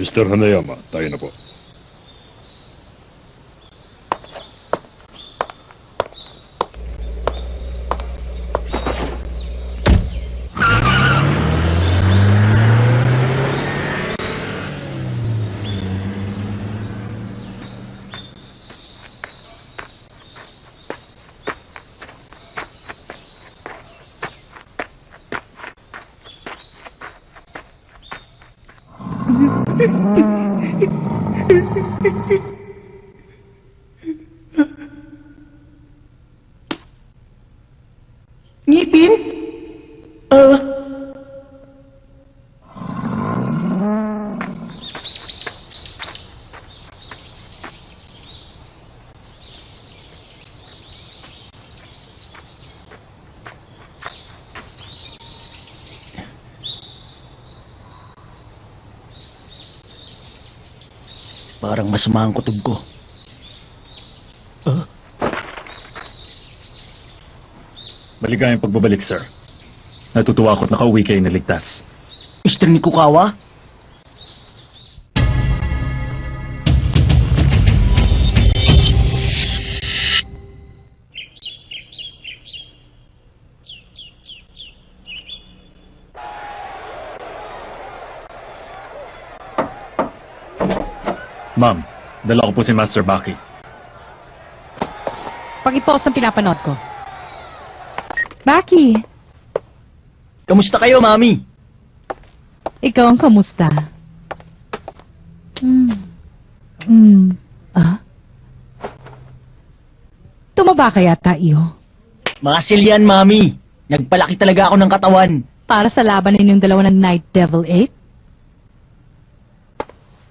Mr. Hanayama, tayo na po. Ngipin? Parang masama ang kutob ko. Maligayang pagbabalik, sir. Natutuwa ako't nakauwi kayo na ligtas. Mr. Nikukawa? Ma'am, dala ko po si Master Baki. Pag-ipost ang pinapanood ko. Baki, Kamusta kayo, Mami? ikaw ang kamusta? Tumaba kaya tayo? Muscle yan, Mami. Nagpalaki talaga ako ng katawan. Para sa laban ninyong dalawa ng Night Devil 8?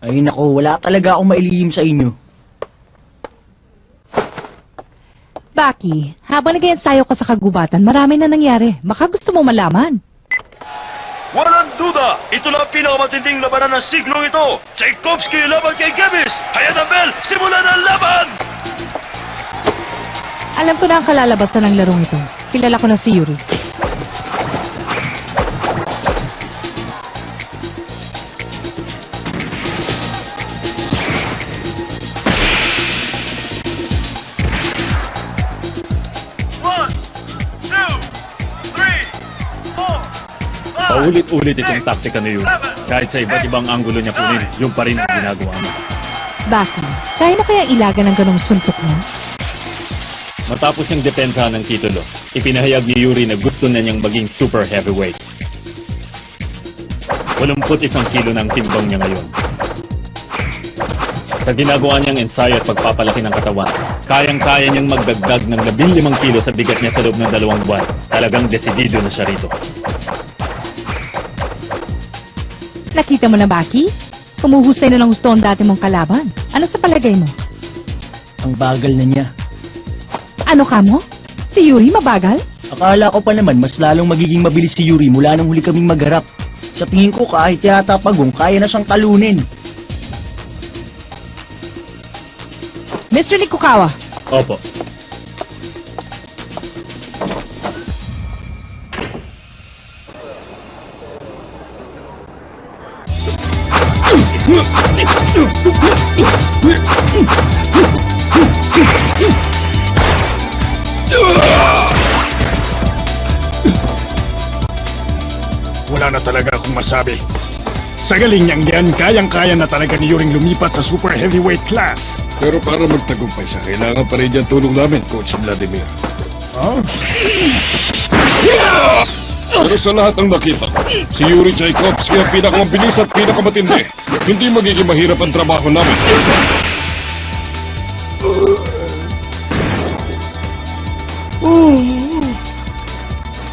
Ay nako, wala talaga akong mailihim sa inyo. Baki, habang nag-ensayo ka sa kagubatan, marami na nangyari. Baka gusto mo malaman. Walang duda, ito na ang pinakamatinding labanan ng siglong ito. Tchaikovsky laban kay Gebis. Hayaan ang bell, simulan ang laban! Alam ko na ang kalalabasan ng larong ito. Kilala ko na si Yuri. Paulit-ulit itong taktika ni Yuri. Kahit sa iba't ibang anggulo niya kunin, yung pa rin ang ginagawa niya. Baki, kaya na kaya ilaga ng ganong suntok niya? Matapos niyang depensahan ng titulo, ipinahayag ni Yuri na gusto na niyang maging super heavyweight. 81 kilo ng timbang niya ngayon. Sa ginagawa niyang ensayo at pagpapalaki ng katawan, kayang-kaya niyang magdagdag ng 15 kilo sa bigat niya sa loob ng 2 buwan. Talagang desidido na siya rito. Nakita mo na, Baki? Kumuhusay na ng gusto ang dati mong kalaban. Ano sa palagay mo? Ang bagal na niya. Ano ka mo? Si Yuri mabagal? Akala ko pa naman mas lalong magiging mabilis si Yuri mula nang huli kaming magharap. Sa tingin ko kahit yata pagong kaya na siyang talunin. Mr. Nikukawa, Opo. Wala na talaga akong masabi. Sa galing niyang yan, kayang-kaya na talaga ni Yuring lumipat sa super heavyweight class. Pero para magtagumpay siya, kailangan pa rin dyan tulong namin, Coach Vladimir. Oh? Pero sa lahat ng nakita, si Yuri Tchaikovsky ang pinakamabilis at pinakamatindi. Hindi magiging mahirap ang trabaho namin.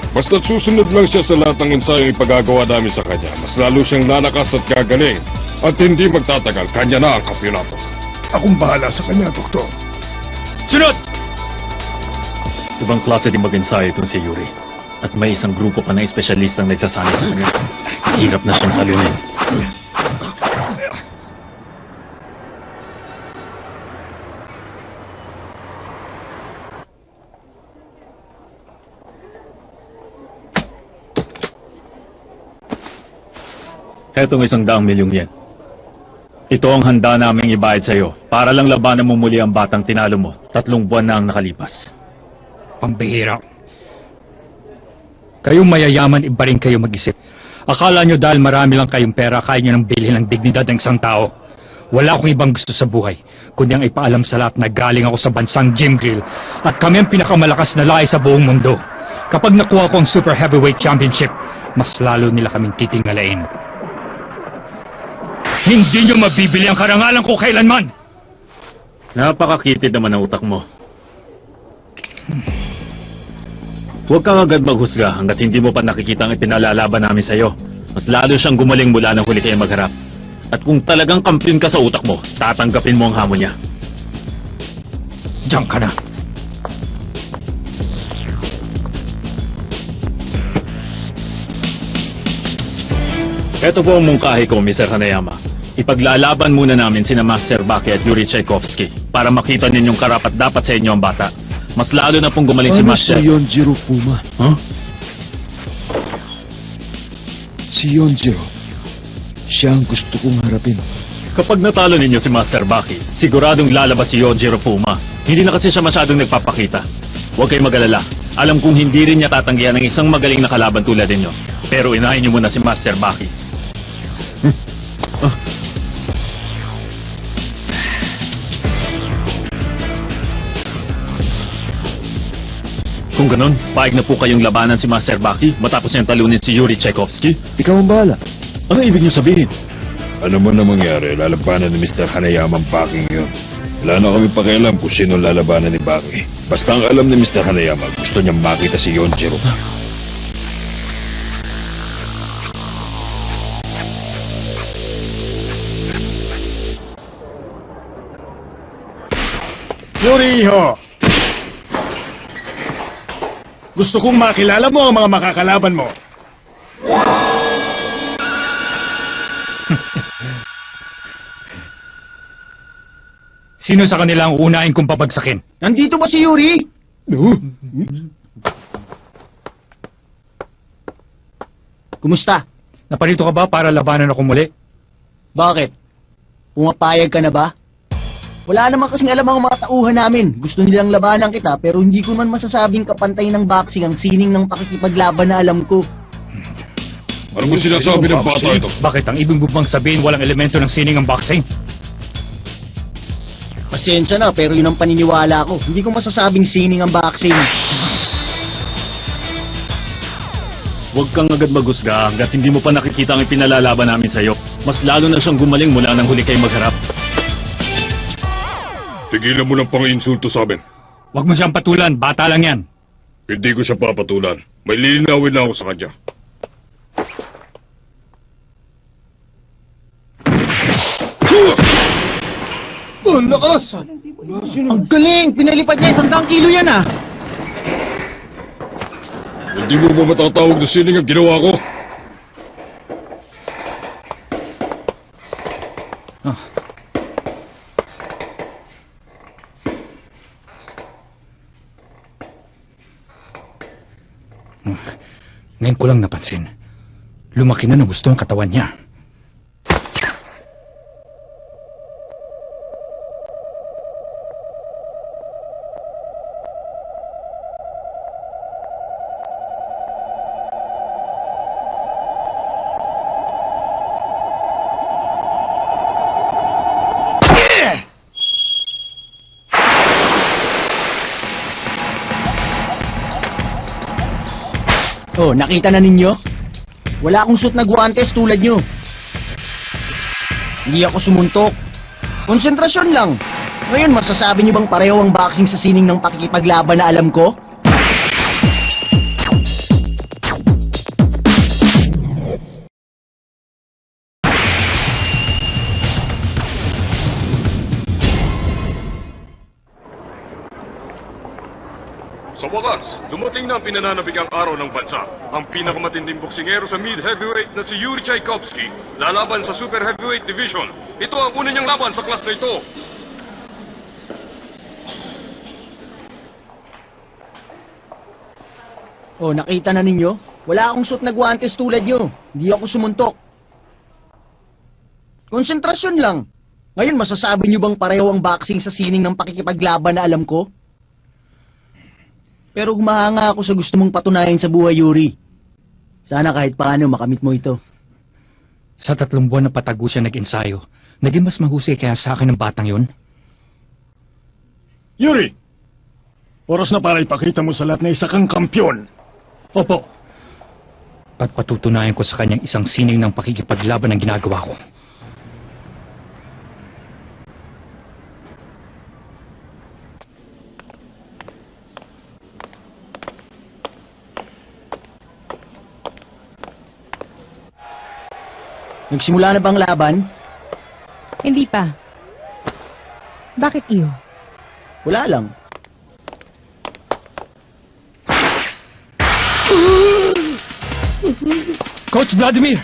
Basta't susunod lang siya sa lahat ng ensayong ipagagawa namin sa kanya, mas lalo siyang lalakas at gagaling. At hindi magtatagal, kanya na ang kampyonato. Akong bahala sa kanya, Doktor. Sunod! Ibang klase din mag-ensayo itong si Yuri. At may isang grupo pa na espesyalistang nagsasanay sa kanya. Hirap na siyang talunin. Etong 100 milyong yen. Ito ang handa naming ibayad sa'yo para lang labanan mo muli ang batang tinalo mo 3 buwan na ang nakalipas. Pambihira. Kayong mayayaman, iba rin kayo mag-isip. Akala nyo dahil marami lang kayong pera, kaya nyo nang bilhin ang dignidad ng isang tao. Wala akong ibang gusto sa buhay, kundi ang ipaalam sa lahat na galing ako sa bansang Jim Grill at kami ang pinakamalakas na lahi sa buong mundo. Kapag nakuha ko ang Super Heavyweight Championship, mas lalo nila kaming titingalain. Hindi nyo mabibili ang karangalan ko kailanman! Napakakitid naman ang utak mo. Huwag kang agad maghusga hanggat hindi mo pa nakikita ang ipinalalaban namin sa'yo. Mas lalo siyang gumaling mula nang huli kayo magharap. At kung talagang kampiyon ka sa utak mo, tatanggapin mo ang hamon niya. Diyan ka na. Ito po ang mungkahi ko, Mr. Hanayama. Ipaglalaban muna namin sina Master Baki at Yuri Tchaikovsky para makita ninyong karapat dapat sa inyo ang bata. Mas lalo na pong gumaling si Master. Si Yonjiro Puma? Huh? Si Yonjiro. Siya ang gusto kong harapin. Kapag natalo ninyo si Master Baki, siguradong lalabas si Yonjiro Puma. Hindi na kasi siya masyadong nagpapakita. Huwag kayong magalala. Alam kong hindi rin niya tatanggihan ng isang magaling na kalaban tulad ninyo. Pero inahin niyo muna si Master Baki. Kung ganon, paig na po kayong labanan si Master Baki matapos niyang talunin si Yuri Tchaikovsky. Ikaw ang bahala. Ano ibig niyo sabihin? Ano mo na mangyari, lalabanan ni Mr. Hanayama ang Baki yun. Wala na kami pakialam kung sino lalabanan ni Baki. Basta ang alam ni Mr. Hanayama, gusto niyang makita si Yonjiro. Yuriho! Gusto kong makilala mo ang mga makakalaban mo. Sino sa kanila ang unahin kong papagsakin? Nandito ba si Yuri? Kumusta? Naparito ka ba para labanan ako muli? Bakit? Pumapayag ka na ba? Wala naman kasing alam ang mga tauhan namin. Gusto nilang labanan kita pero hindi ko man masasabing kapantay ng boxing ang sining ng pakikipaglaban na alam ko. Ano ba sinasabi ng bata ito? Bakit ang ibig mo bang sabihin walang elemento ng sining ang boxing? Pasensya na pero yun ang paniniwala ko. Hindi ko masasabing sining ang boxing. Huwag kang agad maghusga hanggat hindi mo pa nakikita ang ipinalalaban namin sa'yo. Mas lalo na siyang gumaling mula nang huli kayo magharap. Tigilan mo ng pang-insulto sa amin. Huwag mo siyang patulan, bata lang yan. Hindi ko siya papatulan. May lilinawin na ako sa kanya. Oh, lakas! Ang galing! Pinalipad niya 100 kilo yan ah! Hindi mo ba matatawag na sining ang ginawa ko? Ngayon ko lang napansin. Lumaki na ng gusto ang katawan niya. Oh, nakita na ninyo? Wala akong suit na guwantes tulad nyo. Hindi ako sumuntok. Konsentrasyon lang. Ngayon, masasabi niyo bang pareho ang boxing sa sining ng pakikipaglaban na alam ko? Sa wakas, dumating na ang pinananabigang araw ng bansa. Ang pinakamatinding boksingero sa mid-heavyweight na si Yuri Tchaikovsky lalaban sa super heavyweight division. Ito ang una niyang laban sa class na ito. Oh, nakita na ninyo? Wala akong suit na guwantes tulad nyo. Hindi ako sumuntok. Konsentrasyon lang. Ngayon, masasabi niyo bang pareho ang boxing sa sining ng pakikipaglaban na alam ko? Pero humahanga ako sa gusto mong patunayan sa buhay, Yuri. Sana kahit paano makamit mo ito. Sa 3 buwan na patago siya nag-ensayo, naging mas mahusay kaya sa akin ng batang yon. Yuri! Oras na para ipakita mo sa lahat na isa kang kampyon. Opo. At patutunayan ko sa kanyang isang sining ng pakikipaglaban ang ginagawa ko. Nagsimula na bang laban? Hindi pa. Bakit iyo? Wala lang. Coach Vladimir!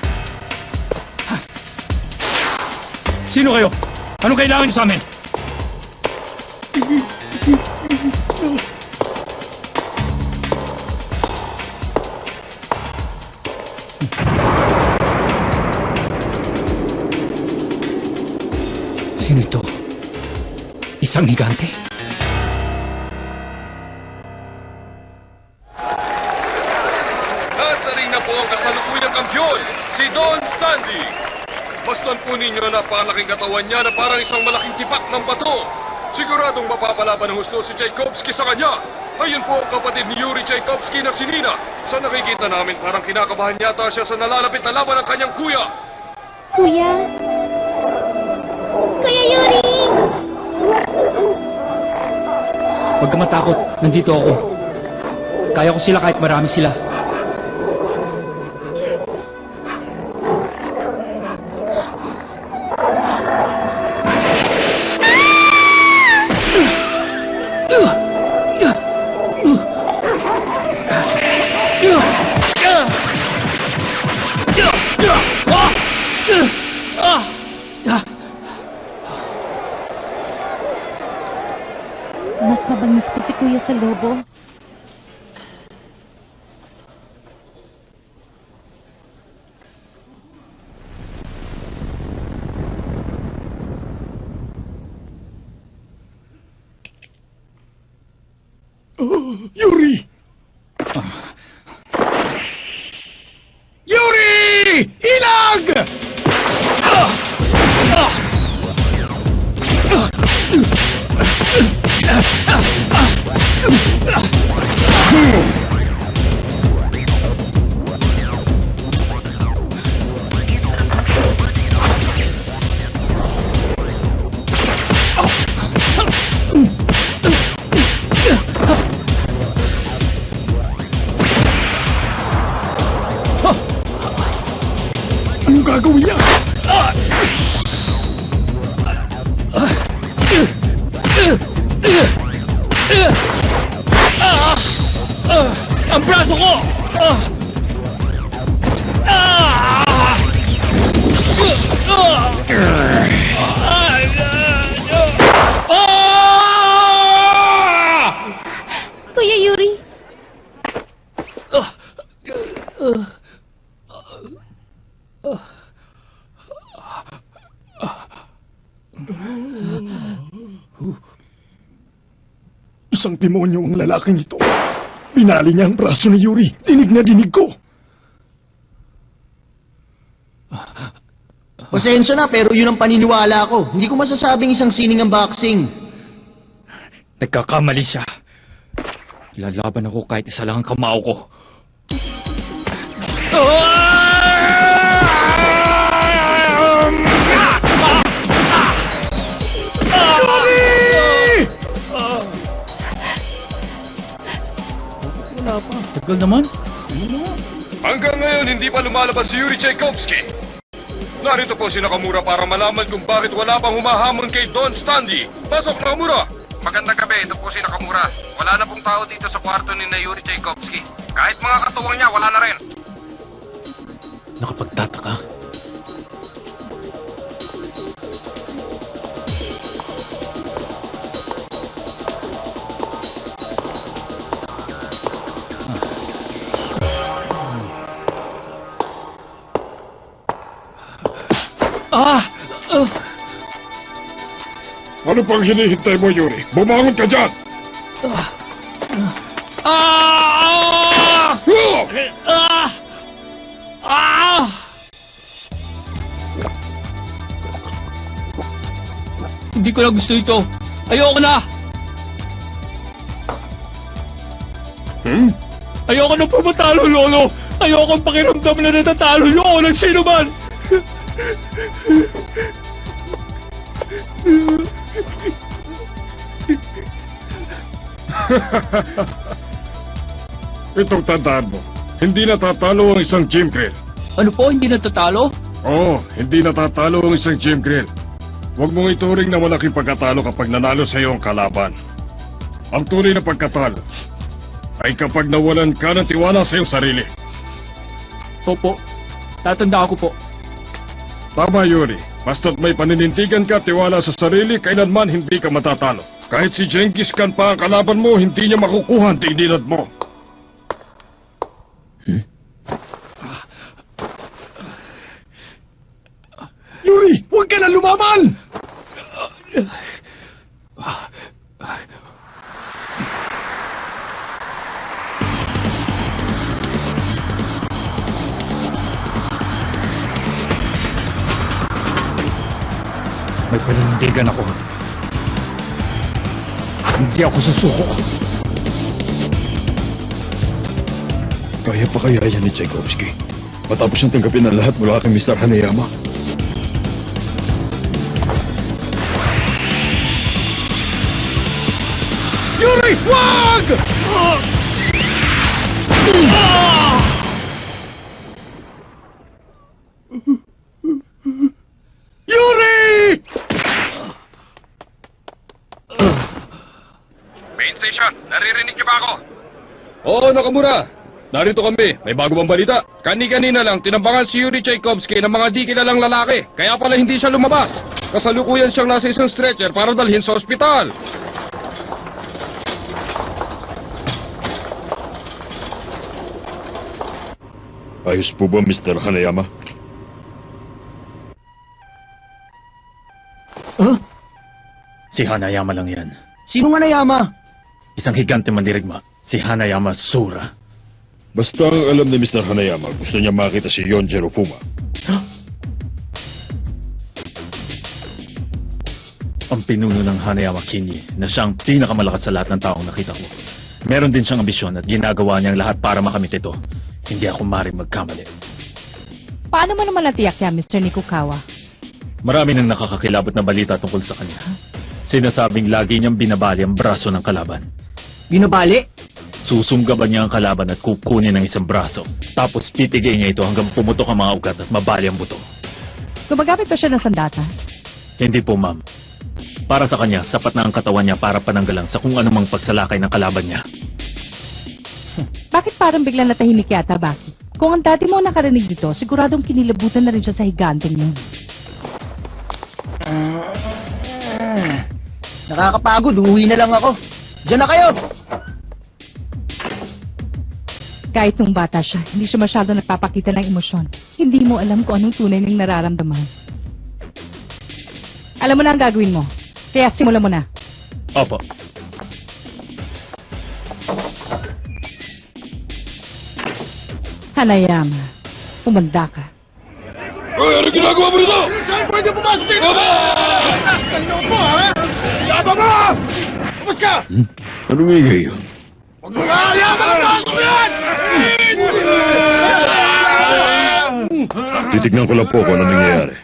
Sino kayo? Anong kailangan niyo sa amin? Sino ito? Isang higante? Nasaring na po ang kasalukuyang kampyon, si Don Stanley. Mastan po ninyo na palaking katawan niya na parang isang malaking tipak ng bato. Siguradong mapapalaban ng husto si Tchaikovsky sa kanya. Ayun po ang kapatid ni Yuri Tchaikovsky na si Nina. Sa nakikita namin parang kinakabahan yata siya sa nalalapit na laban ng kanyang kuya. Kuya? Kuya Yuri! Huwag ka matakot, nandito ako. Kaya ko sila kahit marami sila. Mas mabangis pa si Kuya sa lobo. Yuri! Yuri! Ilag! Anong gagawin niya? Ang braso ko! Kuya Yuri! Isang demonyo ang lalaking ito. Binali niya ang braso ni Yuri. Dinig na dinig ko. Pasensya na, pero yun ang paniniwala ko. Hindi ko masasabing isang sining ang boxing. Nagkakamali siya. Lalaban ako kahit isa lang ang kamao ko. Wala pa. Tagal naman. Hanggang ngayon, hindi pa lumalabas si Yuri Tchaikovsky. Narito po si Nakamura para malaman kung bakit wala pang humahamon kay Don Stanley. Pasok, Nakamura! Magandang gabi, ito po si Nakamura. Wala na pong tao dito sa kwarto ni na Yuri Tchaikovsky. Kahit mga katuwang niya, wala na rin. Nakapagtataka. Ano pang hinihintay mo, Yuri? Bumangon ka dyan! Hindi ko na gusto ito. Ayoko na! Ayoko na pumatalo, Lolo! Ayoko ang pakiramdam na natatalo niyo ako ng sino man! Itong tandaan mo, hindi natatalo ang isang Jim Grill. Ano po, hindi natatalo? Oo, hindi natatalo ang isang Jim Grill. Huwag mong ituring na malaking pagkatalo kapag nanalo sa iyo ang kalaban. Ang tunay na pagkatalo ay kapag nawalan ka ng tiwala sa iyong sarili. Opo, tatanda ako po. Tama, Yuri. Basta't may paninindigan ka, tiwala sa sarili, kailanman hindi ka matatalo. Kahit si Genghis Khan pa ang kalaban mo, hindi niya makukuha ang dignidad mo. Yuri, huwag ka na lumaban! May paninindigan ako. Hindi ako susuko. Kaya pa kaya yan ni Tchaikovsky? Matapos niyang tanggapin ang lahat mula kay Mr. Hanayama? Yuri, wag! Yuri! Main station, naririnig niyo ba ako? Oo, Nakamura. Narito kami. May bago bang balita? Kani-kanina lang, tinambangan si Yuri Tchaikovsky ng mga di kilalang lalaki. Kaya pala hindi siya lumabas. Kasalukuyan siyang nasa isang stretcher para dalhin sa ospital. Ayos po ba, Mr. Hanayama? Huh? Si Hanayama lang yan. Sino nga Nayama? Isang higante mandirigma. Si Hanayama Sura. Basta ang alam ni Mr. Hanayama, gusto niya makita si Yonjiro Fuma. Ang pinuno ng Hanayama Kinyi na siyang pinakamalakas sa lahat ng taong nakita ko. Meron din siyang ambisyon at ginagawa niyang lahat para makamit ito. Hindi ako maaaring magkamali. Paano mo naman natiyak yan, Mr. Nikukawa? Marami nang nakakakilabot na balita tungkol sa kanya. Sinasabing lagi niyang binabali ang braso ng kalaban. Binabali? Susunggaban niya ang kalaban at kukunin ng isang braso. Tapos titigay niya ito hanggang pumutok ang mga ugat at mabali ang buto. Gumagamit ba siya ng sandata? Hindi po, ma'am. Para sa kanya, sapat na ang katawan niya para pananggalang sa kung anumang pagsalakay ng kalaban niya. Bakit parang biglang natahimik yata, Baki? Kung ang dati mo nakarinig dito, siguradong kinilabutan na rin siya sa higanteng yun. Nakakapagod, uwi na lang ako. Diyan na kayo! Kahit nung bata siya, hindi siya masyado nagpapakita ng emosyon. Hindi mo alam kung anong tunay niyang nararamdaman. Alam mo na ang gagawin mo. Kaya simulan mo na. Opo. Hanayama, umanda ka. Ay, ano ginagawa mo rito? Saan pwede pumasok dito? Ano mo, ha? Yaba mo! Tapos ka! Anong ingay yun? Huwag mo nga! Yaba mo! Pasok yan! Titignan ko lang po kung ano nangyayari.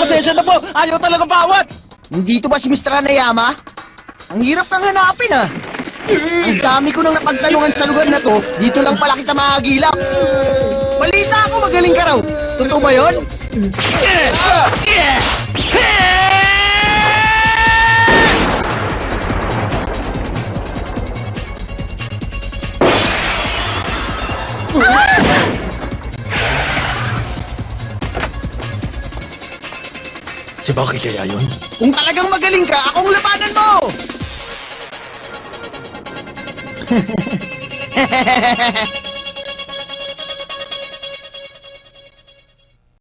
Pasensya na po! Ayaw talaga bawat! Nandito ba si Mr. Hanayama? Ang hirap kang hanapin ah! Ang dami ko nang napagtanungan sa lugar na to, dito lang pala kita makagilap. Balita ako magaling ka raw. Totoo ba yun? Si Baki kaya yun? Kung talagang magaling ka, akong labanan mo!